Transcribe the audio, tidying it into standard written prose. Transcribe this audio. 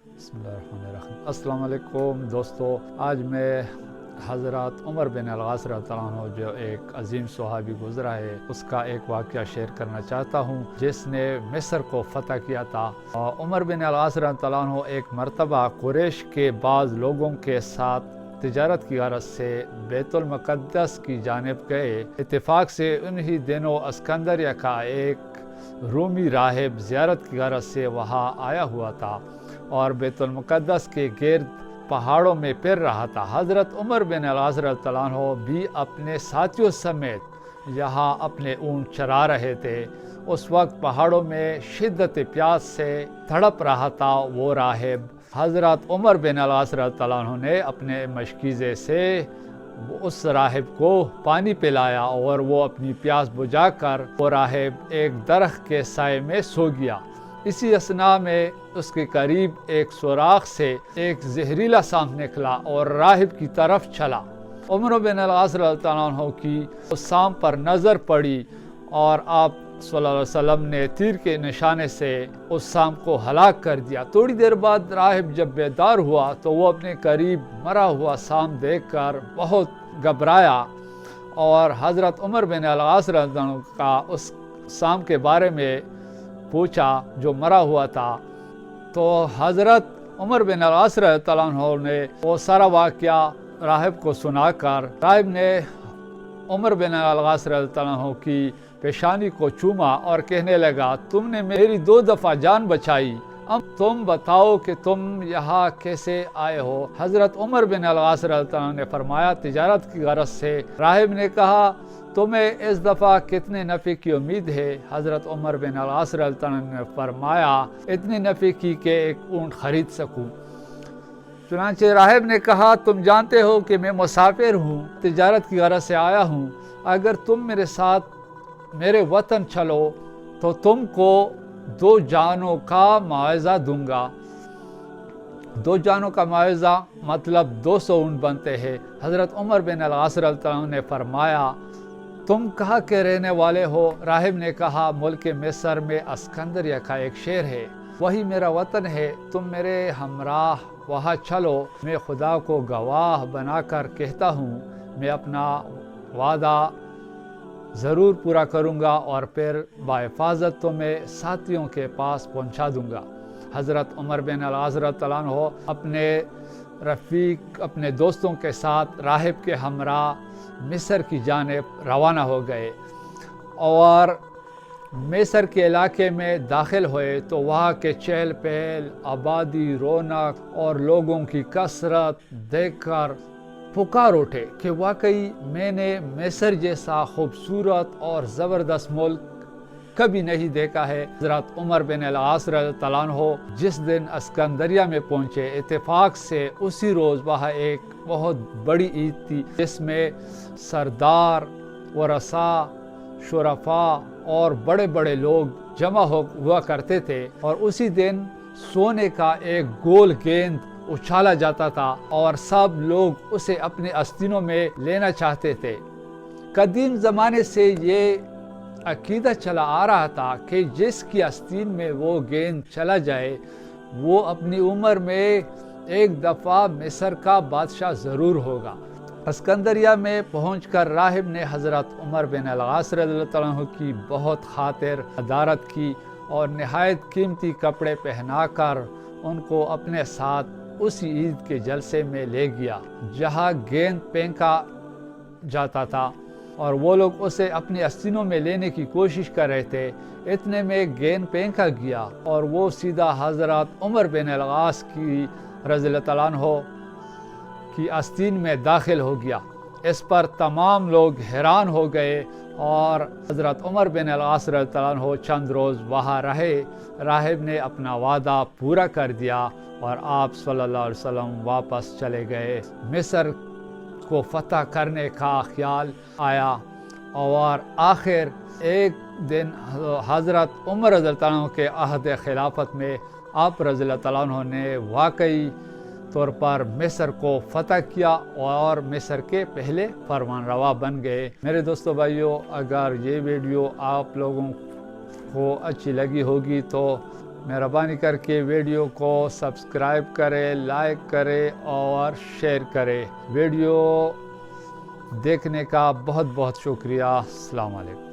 بسم اللہ الرحمن الرحیم۔ السلام علیکم دوستو، آج میں حضرت عمر بن العاص رضی اللہ عنہ جو ایک عظیم صحابی گزرا ہے اس کا ایک واقعہ شیئر کرنا چاہتا ہوں جس نے مصر کو فتح کیا تھا۔ عمر بن العاص رضی اللہ عنہ ایک مرتبہ قریش کے بعض لوگوں کے ساتھ تجارت کی غرض سے بیت المقدس کی جانب گئے۔ اتفاق سے انہی دنوں اسکندریہ کا ایک رومی راہب زیارت کی غرض سے وہاں آیا ہوا تھا اور بیت المقدس کے گرد پہاڑوں میں پھر رہا تھا۔ حضرت عمر بن العاص رضی اللہ عنہ بھی اپنے ساتھیوں سمیت یہاں اپنے اونٹ چرا رہے تھے۔ اس وقت پہاڑوں میں شدت پیاس سے تڑپ رہا تھا وہ راہب۔ حضرت عمر بن العاص رضی اللہ عنہ نے اپنے مشکیزے سے اس راہب کو پانی پلایا اور وہ اپنی پیاس بجھا کر وہ راہب ایک درخت کے سائے میں سو گیا۔ اسی اثناء میں اس کے قریب ایک سوراخ سے ایک زہریلا سانپ نکلا اور راہب کی طرف چلا۔ عمر بن العاص رضی اللہ عنہ کی اس سانپ پر نظر پڑی اور آپ صلی اللہ علیہ وسلم نے تیر کے نشانے سے اس سانپ کو ہلاک کر دیا۔ تھوڑی دیر بعد راہب جب بیدار ہوا تو وہ اپنے قریب مرا ہوا سانپ دیکھ کر بہت گھبرایا اور حضرت عمر بن العاص رضی اللہ عنہ کا اس سانپ کے بارے میں پوچھا جو مرا ہوا تھا۔ تو حضرت عمر بن العاص رضی اللہ عنہ نے وہ سارا واقعہ راہب کو سنا کر راہب نے عمر بن العاص رضی اللہ عنہ کی پیشانی کو چوما اور کہنے لگا، تم نے میری 2 دفعہ جان بچائی، اب تم بتاؤ کہ تم یہاں کیسے آئے ہو؟ حضرت عمر بن العاص رضی اللہ عنہ نے فرمایا، تجارت کی غرض سے۔ راہب نے کہا، تمہیں اس دفعہ کتنے نفع کی امید ہے؟ حضرت عمر بن العاص رضی اللہ عنہ نے فرمایا، اتنے نفع کی کہ ایک اونٹ خرید سکوں۔ چنانچہ راہب نے کہا، تم جانتے ہو کہ میں مسافر ہوں، تجارت کی غرض سے آیا ہوں، اگر تم میرے ساتھ میرے وطن چلو تو تم کو 2 جانوں کا معاوضہ دوں گا۔ 2 جانوں کا معاوضہ مطلب 200 اونٹ بنتے ہیں۔ حضرت عمر بن العاص رضی اللہ عنہ نے فرمایا، تم کہاں کے رہنے والے ہو؟ راہب نے کہا، ملک مصر میں اسکندریہ کا ایک شہر ہے، وہی میرا وطن ہے، تم میرے ہمراہ وہاں چلو۔ میں خدا کو گواہ بنا کر کہتا ہوں، میں اپنا وعدہ ضرور پورا کروں گا اور پھر بحفاظت تمہیں ساتھیوں کے پاس پہنچا دوں گا۔ حضرت عمر بن العاص رضی اللہ عنہ اپنے رفیق اپنے دوستوں کے ساتھ راہب کے ہمراہ مصر کی جانب روانہ ہو گئے اور مصر کے علاقے میں داخل ہوئے تو وہاں کے چہل پہل، آبادی، رونق اور لوگوں کی کثرت دیکھ کر پکار اٹھے کہ واقعی میں نے مصر جیسا خوبصورت اور زبردست ملک کبھی نہیں دیکھا ہے۔ حضرت عمر بن العاص رضی اللہ عنہ جس دن اسکندریہ میں پہنچے، اتفاق سے اسی روز وہاں ایک بہت بڑی عید تھی جس میں سردار، ورثاء، شرفاء اور بڑے بڑے لوگ جمع ہوا کرتے تھے اور اسی دن سونے کا ایک گول گیند اچھالا جاتا تھا اور سب لوگ اسے اپنے آستینوں میں لینا چاہتے تھے۔ قدیم زمانے سے یہ عقیدہ چلا آ رہا تھا کہ جس کی آستین میں وہ گیند چلا جائے وہ اپنی عمر میں ایک دفعہ مصر کا بادشاہ ضرور ہوگا۔ اسکندریہ میں پہنچ کر راہب نے حضرت عمر بن العاص رضی اللہ عنہ کی بہت خاطر عدارت کی اور نہایت قیمتی کپڑے پہنا کر ان کو اپنے ساتھ اسی عید کے جلسے میں لے گیا جہاں گیند پھینکا جاتا تھا اور وہ لوگ اسے اپنی آستینوں میں لینے کی کوشش کر رہے تھے۔ اتنے میں گیند پھینکا گیا اور وہ سیدھا حضرت عمر بن العاص کی رضی اللہ عنہ کی آستین میں داخل ہو گیا۔ اس پر تمام لوگ حیران ہو گئے اور حضرت عمر بن العاص رضی اللہ عنہ چند روز وہاں رہے۔ راہب نے اپنا وعدہ پورا کر دیا اور آپ صلی اللہ علیہ وسلم واپس چلے گئے۔ مصر کو فتح کرنے کا خیال آیا اور آخر ایک دن حضرت عمر رضی اللہ عنہ کے عہد خلافت میں آپ رضی اللہ عنہ نے واقعی طور پر مصر کو فتح کیا اور مصر کے پہلے فرمان روا بن گئے۔ میرے دوستو بھائیو، اگر یہ ویڈیو آپ لوگوں کو اچھی لگی ہوگی تو مہربانی کر کے ویڈیو کو سبسکرائب کرے، لائک کرے اور شیئر کرے۔ ویڈیو دیکھنے کا بہت بہت شکریہ۔ السلام علیکم۔